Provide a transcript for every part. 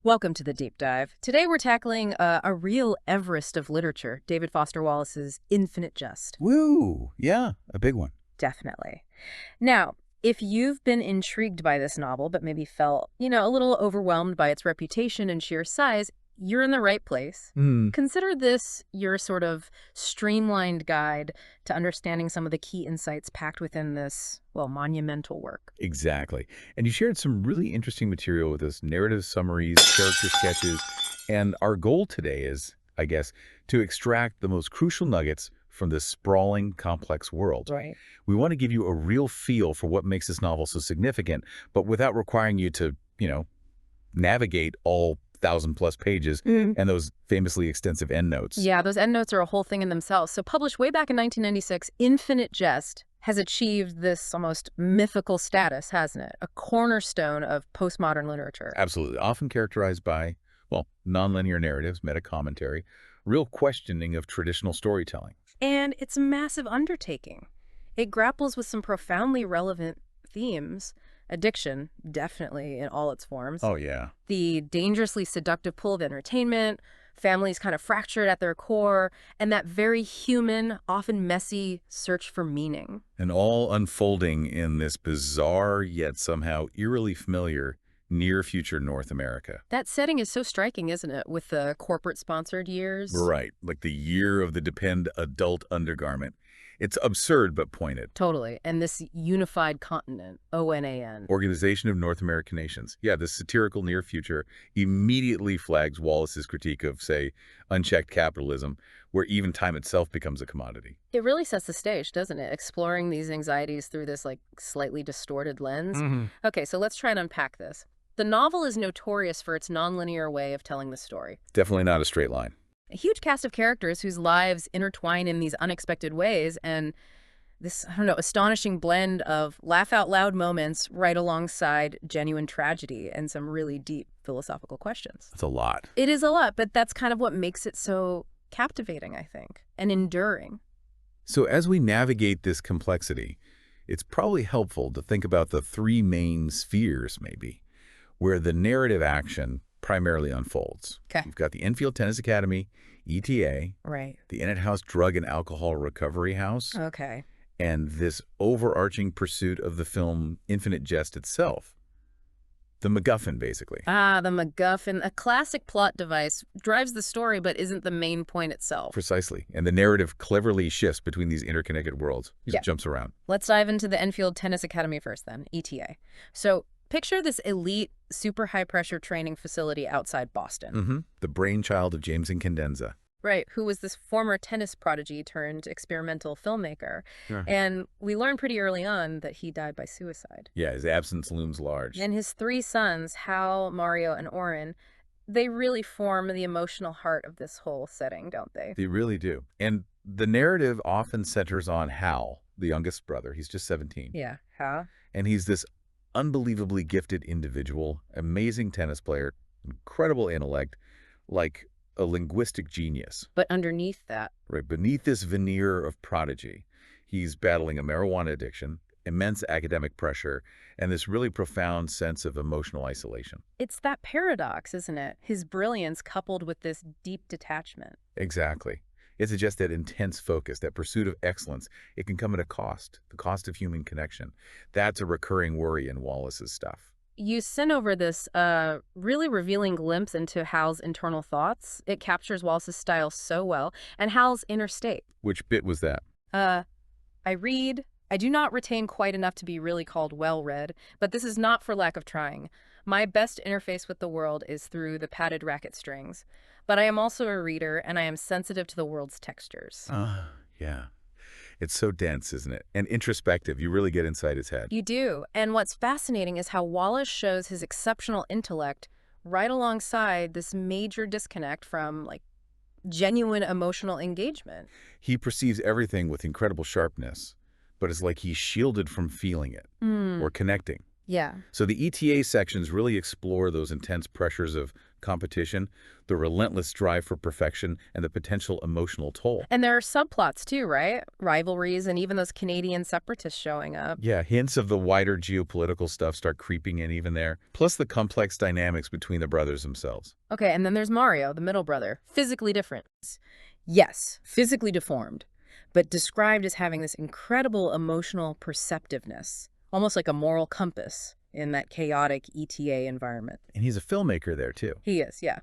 Welcome to the Deep Dive. Today we're tackling a real Everest of literature, David Foster Wallace's Infinite Jest. Woo! Yeah, a big one. Definitely. Now, if you've been intrigued by this novel, but maybe felt, a little overwhelmed by its reputation and sheer size, you're in the right place. Hmm. Consider this your sort of streamlined guide to understanding some of the key insights packed within this, monumental work. Exactly. And you shared some really interesting material with us, narrative summaries, character sketches, and our goal today is, I guess, to extract the most crucial nuggets from this sprawling, complex world. Right. We want to give you a real feel for what makes this novel so significant, but without requiring you to, navigate all 1,000+ pages and those famously extensive endnotes. Yeah, those endnotes are a whole thing in themselves. So published way back in 1996, Infinite Jest has achieved this almost mythical status, hasn't it? A cornerstone of postmodern literature. Absolutely. Often characterized by, nonlinear narratives, meta-commentary, real questioning of traditional storytelling. And it's a massive undertaking. It grapples with some profoundly relevant themes. Addiction, definitely in all its forms. Oh, yeah. The dangerously seductive pull of entertainment, families kind of fractured at their core, and that very human, often messy search for meaning. And all unfolding in this bizarre yet somehow eerily familiar near-future North America. That setting is so striking, isn't it, with the corporate-sponsored years? Right, like the year of the Depend adult undergarment. It's absurd but pointed. Totally. And this unified continent, ONAN. Organization of North American Nations. Yeah, this satirical near future immediately flags Wallace's critique of, say, unchecked capitalism, where even time itself becomes a commodity. It really sets the stage, doesn't it? Exploring these anxieties through this, slightly distorted lens. Okay, so let's try and unpack this. The novel is notorious for its nonlinear way of telling the story. Definitely not a straight line. A huge cast of characters whose lives intertwine in these unexpected ways, and this, astonishing blend of laugh-out-loud moments right alongside genuine tragedy and some really deep philosophical questions. That's a lot. It is a lot, but that's kind of what makes it so captivating, I think, and enduring. So as we navigate this complexity, it's probably helpful to think about the three main spheres, maybe, where the narrative action primarily unfolds. Okay. You've got the Enfield Tennis Academy, ETA, Right. the Innit House Drug and Alcohol Recovery House, Okay. and this overarching pursuit of the film Infinite Jest itself. The MacGuffin, basically. Ah, the MacGuffin, a classic plot device, drives the story but isn't the main point itself. Precisely. And the narrative cleverly shifts between these interconnected worlds. It Yeah. just jumps around. Let's dive into the Enfield Tennis Academy first then, ETA. So picture this elite, super high-pressure training facility outside Boston. The brainchild of James and Cadenza. Right, who was this former tennis prodigy turned experimental filmmaker. Yeah. And we learned pretty early on that he died by suicide. Yeah, his absence looms large. And his three sons, Hal, Mario, and Oren, they really form the emotional heart of this whole setting, don't they? They really do. And the narrative often centers on Hal, the youngest brother. He's just 17. Yeah, Hal. And he's this unbelievably gifted individual, amazing tennis player, incredible intellect, like a linguistic genius. But underneath that, Right beneath this veneer of prodigy, he's battling a marijuana addiction, immense academic pressure, and this really profound sense of emotional isolation. it's that paradox, isn't it? His brilliance coupled with this deep detachment. Exactly. It's just that intense focus, that pursuit of excellence. It can come at a cost, the cost of human connection. That's a recurring worry in Wallace's stuff. You sent over this really revealing glimpse into Hal's internal thoughts. It captures Wallace's style so well, and Hal's inner state. Which bit was that? I read. I do not retain quite enough to be really called well-read, but this is not for lack of trying. My best interface with the world is through the padded racket strings. But I am also a reader, and I am sensitive to the world's textures. Yeah. It's so dense, isn't it? And introspective. You really get inside his head. You do. And what's fascinating is how Wallace shows his exceptional intellect right alongside this major disconnect from, genuine emotional engagement. He perceives everything with incredible sharpness, but it's like he's shielded from feeling it or connecting. Yeah. So the ETA sections really explore those intense pressures of competition, the relentless drive for perfection, and the potential emotional toll. And there are subplots too, right? Rivalries and even those Canadian separatists showing up. Yeah, hints of the wider geopolitical stuff start creeping in even there, plus the complex dynamics between the brothers themselves. Okay, and then there's Mario, the middle brother, physically different. Yes, physically deformed, but described as having this incredible emotional perceptiveness, almost like a moral compass in that chaotic ETA environment. And he's a filmmaker there, too. He is, yeah.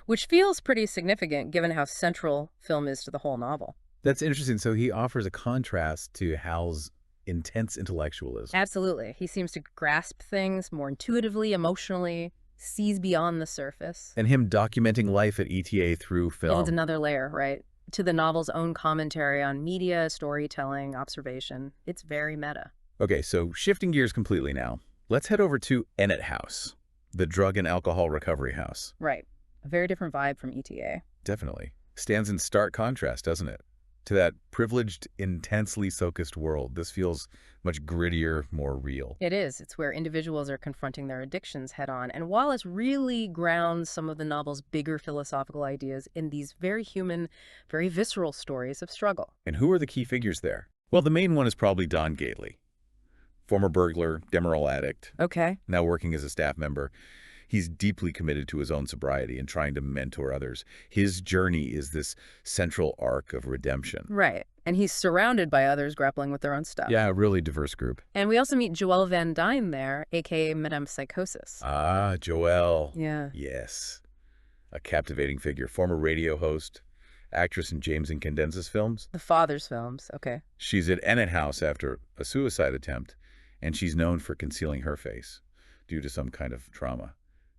Which feels pretty significant given how central film is to the whole novel. That's interesting. So he offers a contrast to Hal's intense intellectualism. Absolutely. He seems to grasp things more intuitively, emotionally, sees beyond the surface. And him documenting life at ETA through Adds film. another layer, right? To the novel's own commentary on media, storytelling, observation. It's very meta. Okay, so shifting gears completely now. Let's head over to Ennet House, the drug and alcohol recovery house. Right. A very different vibe from ETA. Definitely. Stands in stark contrast, doesn't it? To that privileged, intensely focused world. This feels much grittier, more real. It is. It's where individuals are confronting their addictions head on. And Wallace really grounds some of the novel's bigger philosophical ideas in these very human, very visceral stories of struggle. And who are the key figures there? Well, the main one is probably Don Gately, former burglar, Demerol addict, Okay. now working as a staff member. He's deeply committed to his own sobriety and trying to mentor others. His journey is this central arc of redemption. Right. And he's surrounded by others grappling with their own stuff. Yeah, a really diverse group. And we also meet Joelle Van Dyne there, aka Madame Psychosis. Ah, Joelle. Yeah. Yes. A captivating figure. Former radio host, actress in James and Candenza's films. The father's films. Okay. She's at Ennet House after a suicide attempt, and she's known for concealing her face due to some kind of trauma.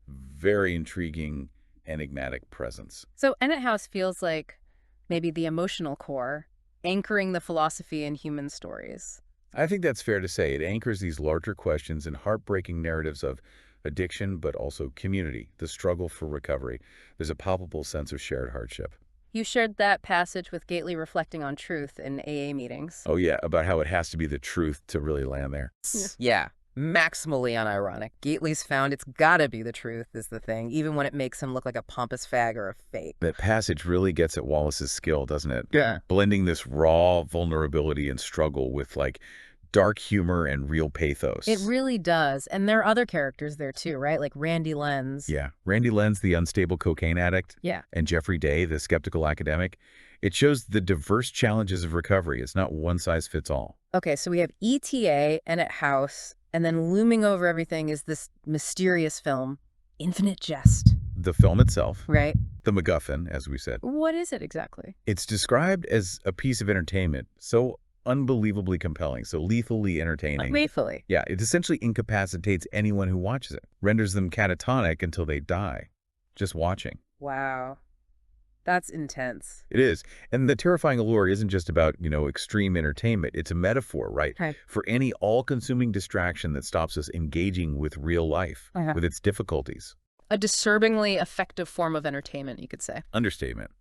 Very intriguing, enigmatic presence. So Ennet House feels like maybe the emotional core, anchoring the philosophy in human stories. I think that's fair to say. It anchors these larger questions and heartbreaking narratives of addiction, but also community, the struggle for recovery. There's a palpable sense of shared hardship. You shared that passage with Gately reflecting on truth in AA meetings. Oh, yeah, about how it has to be the truth to really land there. Yeah, maximally unironic. Gately's found it's gotta be the truth is the thing, even when it makes him look like a pompous fag or a fake. That passage really gets at Wallace's skill, doesn't it? Yeah. Blending this raw vulnerability and struggle with, like, dark humor and real pathos. It really does. And there are other characters there too, right? Like Randy Lenz. Yeah. Randy Lenz, the unstable cocaine addict, Yeah. and Jeffrey Day, the skeptical academic. It shows the diverse challenges of recovery. It's not one size fits all. Okay, so we have ETA and at House, and then looming over everything is this mysterious film, Infinite Jest. The film itself, Right? the MacGuffin, as we said, What is it exactly? it's described as a piece of entertainment, so unbelievably compelling, so lethally entertaining. Gratefully. Yeah, it essentially incapacitates anyone who watches it, renders them catatonic until they die, just watching. Wow. That's intense. It is. And the terrifying allure isn't just about, extreme entertainment. It's a metaphor, right? Right. For any all-consuming distraction that stops us engaging with real life, Uh-huh. with its difficulties. A disturbingly effective form of entertainment, you could say. Understatement.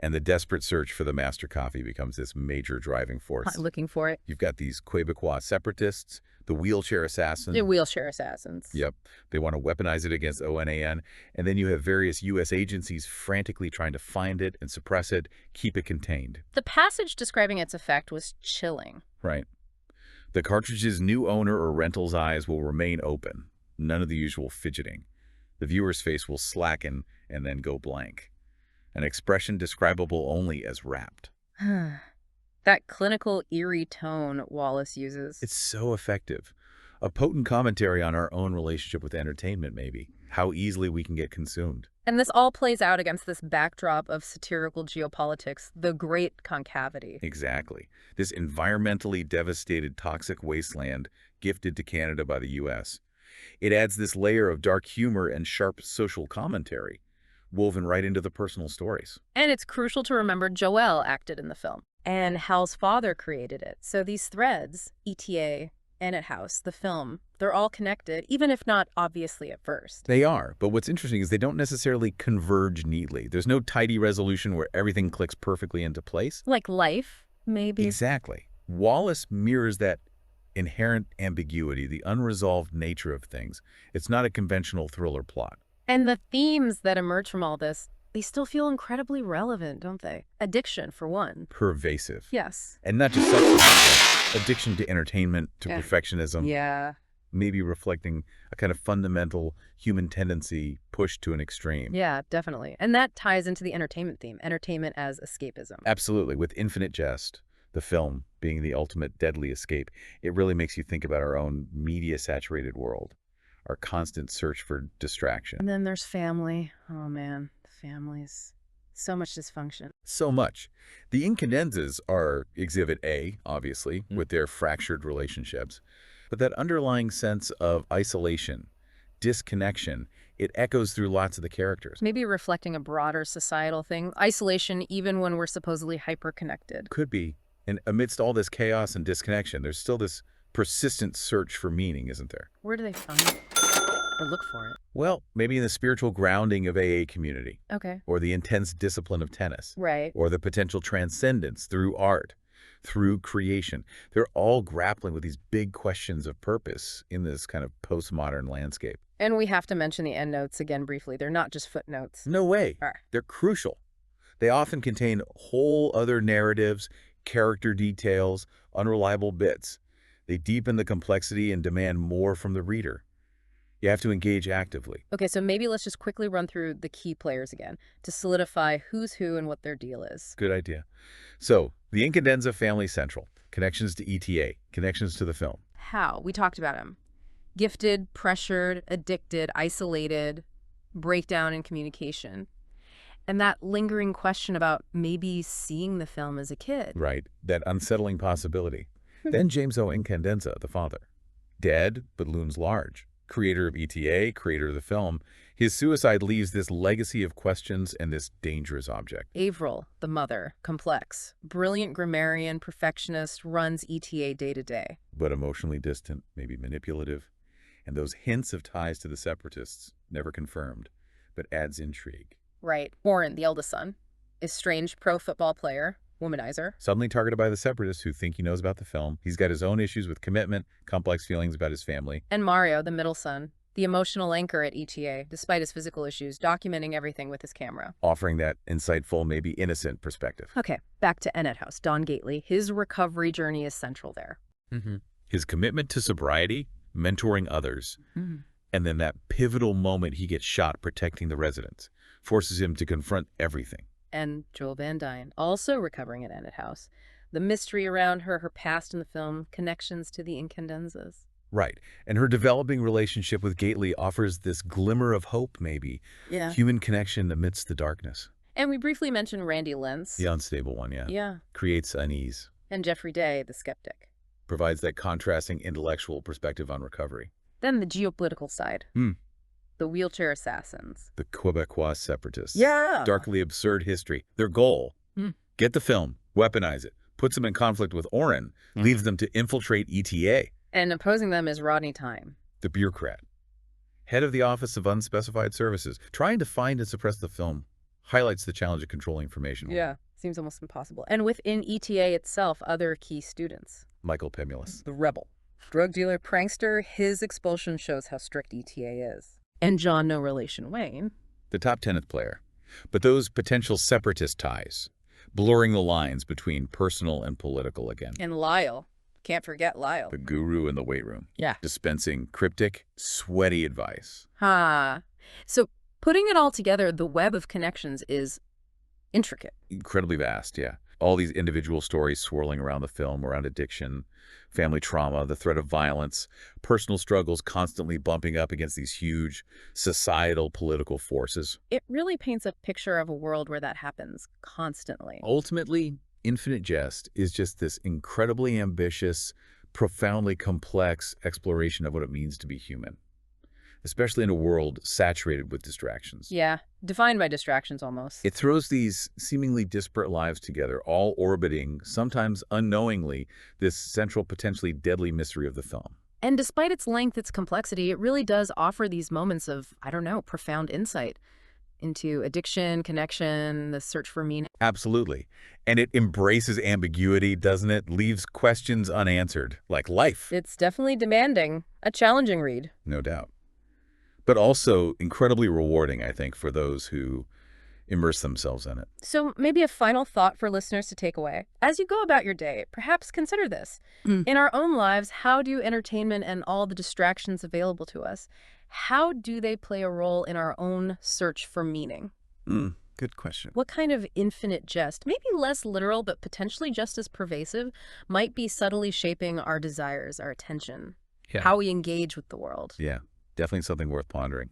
And the desperate search for the master coffee becomes this major driving force. Looking for it. You've got these Quebecois separatists, the wheelchair assassin. The wheelchair assassins. Yep. They want to weaponize it against ONAN. And then you have various U.S. agencies frantically trying to find it and suppress it, keep it contained. The passage describing its effect was chilling. Right. The cartridge's new owner or rental's eyes will remain open. None of the usual fidgeting. The viewer's face will slacken and then go blank. An expression describable only as rapt. That clinical, eerie tone Wallace uses. It's so effective. A potent commentary on our own relationship with entertainment, maybe. How easily we can get consumed. And this all plays out against this backdrop of satirical geopolitics, the great concavity. Exactly. This environmentally devastated toxic wasteland gifted to Canada by the U.S. It adds this layer of dark humor and sharp social commentary, woven right into the personal stories. And it's crucial to remember Joelle acted in the film, and Hal's father created it. So these threads, ETA, Ennet House, the film, they're all connected, even if not obviously at first. They are, but what's interesting is they don't necessarily converge neatly. There's no tidy resolution where everything clicks perfectly into place. Like life, maybe. Exactly. Wallace mirrors that inherent ambiguity, the unresolved nature of things. It's not a conventional thriller plot. And the themes that emerge from all this, they still feel incredibly relevant, don't they? Addiction, for one. Pervasive. Yes. And not just substance, addiction to entertainment, to Yeah. perfectionism, Yeah. maybe reflecting a kind of fundamental human tendency pushed to an extreme. Yeah, definitely. And that ties into the entertainment theme, entertainment as escapism. Absolutely. With Infinite Jest, the film being the ultimate deadly escape, it really makes you think about our own media-saturated world, our constant search for distraction. And then there's family. Oh man, families. So much dysfunction. So much. The incandenzas are Exhibit A, obviously, with their fractured relationships. But that underlying sense of isolation, disconnection, it echoes through lots of the characters. Maybe reflecting a broader societal thing, isolation even when we're supposedly hyper-connected. Could be. And amidst all this chaos and disconnection, there's still this persistent search for meaning, isn't there? Where do they find it? Or look for it? Well, maybe in the spiritual grounding of AA community, Okay. or the intense discipline of tennis, Right. or the potential transcendence through art, through creation. They're all grappling with these big questions of purpose in this kind of postmodern landscape. And we have to mention the endnotes again briefly. They're not just footnotes. No way. Are. They're crucial. They often contain whole other narratives, character details, unreliable bits. They deepen the complexity and demand more from the reader. You have to engage actively. Okay, so maybe let's just quickly run through the key players again to solidify who's who and what their deal is. Good idea. So, the Incandenza family central. Connections to ETA. Connections to the film. How? We talked about them. Gifted, pressured, addicted, isolated, breakdown in communication. And that lingering question about maybe seeing the film as a kid. Right. That unsettling possibility. Then James O. Incandenza, the father. Dead, but looms large. Creator of ETA, creator of the film. His suicide leaves this legacy of questions and this dangerous object. Avril, the mother, complex, brilliant grammarian, perfectionist, runs ETA day to day. But emotionally distant, maybe manipulative. And those hints of ties to the separatists, never confirmed, but adds intrigue. Right. Warren, the eldest son, estranged pro-football player, womanizer. Suddenly targeted by the separatists who think he knows about the film. He's got his own issues with commitment, complex feelings about his family. And Mario, the middle son, the emotional anchor at ETA, despite his physical issues, documenting everything with his camera. Offering that insightful, maybe innocent perspective. Okay, back to Ennet House. Don Gately, his recovery journey is central there. His commitment to sobriety, mentoring others, and then that pivotal moment he gets shot protecting the residents, forces him to confront everything. And Joel Van Dyne, also recovering at Ennet House. The mystery around her, her past in the film, connections to the Incandenzas. Right. And her developing relationship with Gately offers this glimmer of hope, maybe. Yeah. Human connection amidst the darkness. And we briefly mentioned Randy Lentz. The unstable one, yeah. Yeah. Creates unease. And Jeffrey Day, the skeptic. Provides that contrasting intellectual perspective on recovery. Then the geopolitical side. The wheelchair assassins. The Quebecois separatists. Yeah. Darkly absurd history. Their goal, get the film, weaponize it, puts them in conflict with Oren, leaves them to infiltrate ETA. And opposing them is Rodney Time. The bureaucrat. Head of the Office of Unspecified Services. Trying to find and suppress the film highlights the challenge of controlling information. Yeah. Seems almost impossible. And within ETA itself, other key students. Michael Pemulus. The rebel. Drug dealer, prankster, his expulsion shows how strict ETA is. And John No Relation Wayne. The top tennis player. But those potential separatist ties, blurring the lines between personal and political again. And Lyle. Can't forget Lyle. The guru in the weight room. Yeah. Dispensing cryptic, sweaty advice. So putting it all together, the web of connections is intricate. Incredibly vast, yeah. All these individual stories swirling around the film, around addiction, family trauma, the threat of violence, personal struggles constantly bumping up against these huge societal political forces. It really paints a picture of a world where that happens constantly. Ultimately, Infinite Jest is just this incredibly ambitious, profoundly complex exploration of what it means to be human, especially in a world saturated with distractions. Yeah, defined by distractions almost. It throws these seemingly disparate lives together, all orbiting, sometimes unknowingly, this central, potentially deadly mystery of the film. And despite its length, its complexity, it really does offer these moments of, I don't know, profound insight into addiction, connection, the search for meaning. Absolutely. And it embraces ambiguity, doesn't it? Leaves questions unanswered, like life. It's definitely demanding, a challenging read. No doubt. But also incredibly rewarding, I think, for those who immerse themselves in it. So maybe a final thought for listeners to take away. As you go about your day, perhaps consider this. In our own lives, how do entertainment and all the distractions available to us, how do they play a role in our own search for meaning? Good question. What kind of infinite jest, maybe less literal but potentially just as pervasive, might be subtly shaping our desires, our attention, Yeah. how we engage with the world? Yeah, definitely something worth pondering.